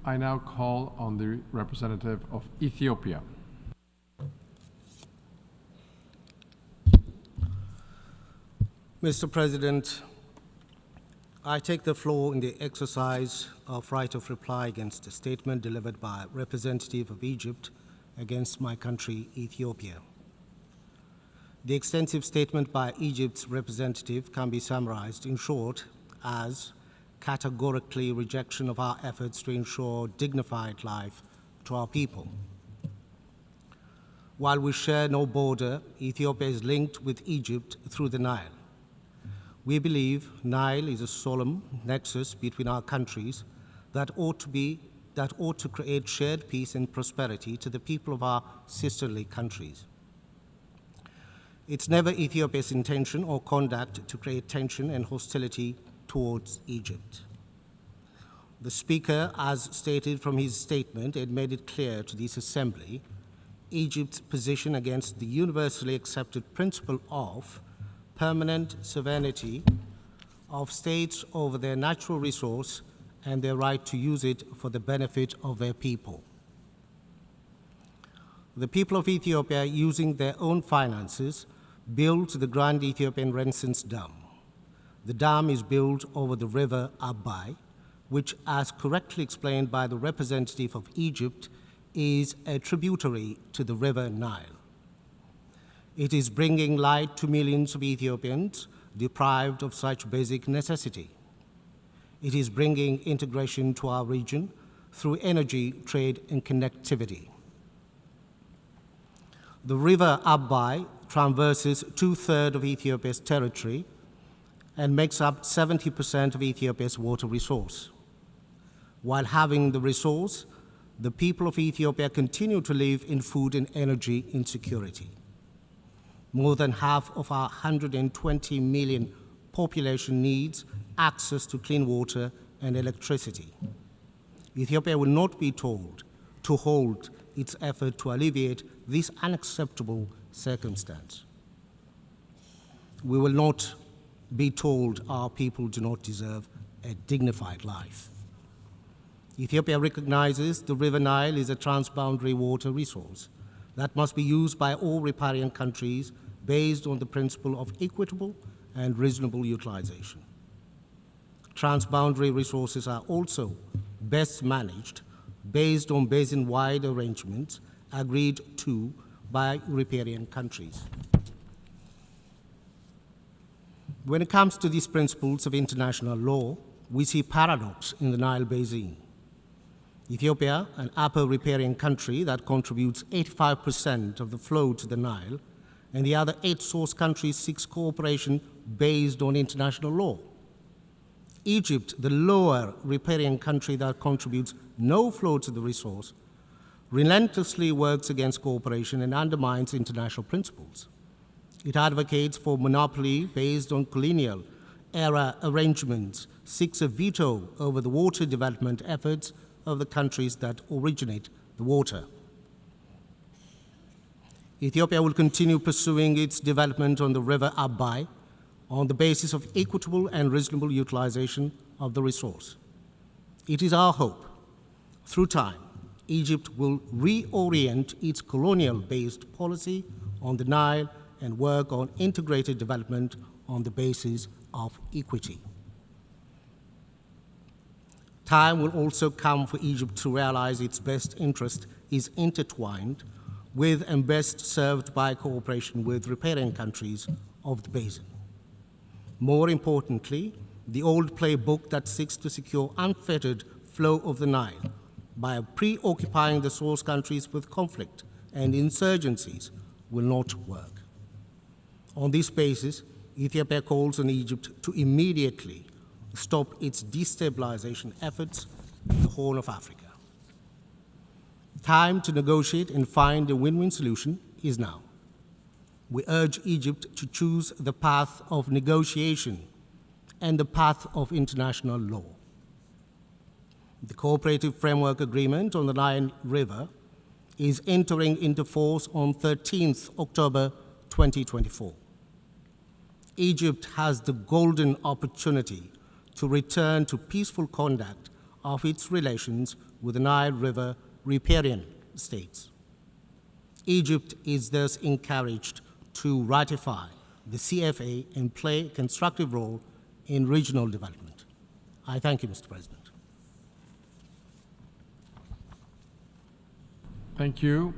I now call on the representative of Ethiopia. Mr. President, I take the floor in the exercise of right of reply against a statement delivered by a representative of Egypt against my country, Ethiopia. The extensive statement by Egypt's representative can be summarized in short as categorically rejection of our efforts to ensure dignified life to our people. While we share no border, Ethiopia is linked with Egypt through the Nile. We believe Nile is a solemn nexus between our countries that ought to create shared peace and prosperity to the people of our sisterly countries. It's never Ethiopia's intention or conduct to create tension and hostility towards Egypt. The Speaker, as stated from his statement, had made it clear to this Assembly Egypt's position against the universally accepted principle of permanent sovereignty of states over their natural resource and their right to use it for the benefit of their people. The people of Ethiopia, using their own finances, built the Grand Ethiopian Renaissance Dam. The dam is built over the river Abai, which, as correctly explained by the representative of Egypt, is a tributary to the river Nile. It is bringing light to millions of Ethiopians deprived of such basic necessity. It is bringing integration to our region through energy, trade, and connectivity. The river Abai traverses 2/3 of Ethiopia's territory and makes up 70% of Ethiopia's water resource. While having the resource, the people of Ethiopia continue to live in food and energy insecurity. More than half of our 120 million population needs access to clean water and electricity. Ethiopia will not be told to hold its effort to alleviate this unacceptable circumstance. We will not be told our people do not deserve a dignified life. Ethiopia recognizes the River Nile is a transboundary water resource that must be used by all riparian countries based on the principle of equitable and reasonable utilization. Transboundary resources are also best managed based on basin-wide arrangements agreed to by riparian countries. When it comes to these principles of international law, we see paradox in the Nile Basin. Ethiopia, an upper riparian country that contributes 85% of the flow to the Nile, and the other 8 source countries seeks cooperation based on international law. Egypt, the lower riparian country that contributes no flow to the resource, relentlessly works against cooperation and undermines international principles. It advocates for monopoly based on colonial era arrangements, seeks a veto over the water development efforts of the countries that originate the water. Ethiopia will continue pursuing its development on the river Abai on the basis of equitable and reasonable utilization of the resource. It is our hope, through time, Egypt will reorient its colonial-based policy on the Nile and work on integrated development on the basis of equity. Time will also come for Egypt to realize its best interest is intertwined with and best served by cooperation with riparian countries of the basin. More importantly, the old playbook that seeks to secure unfettered flow of the Nile by preoccupying the source countries with conflict and insurgencies will not work. On this basis, Ethiopia calls on Egypt to immediately stop its destabilization efforts in the Horn of Africa. Time to negotiate and find a win-win solution is now. We urge Egypt to choose the path of negotiation and the path of international law. The Cooperative Framework Agreement on the Nile River is entering into force on 13th October 2024. Egypt has the golden opportunity to return to peaceful conduct of its relations with the Nile River riparian states. Egypt is thus encouraged to ratify the CFA and play a constructive role in regional development. I thank you, Mr. President. Thank you.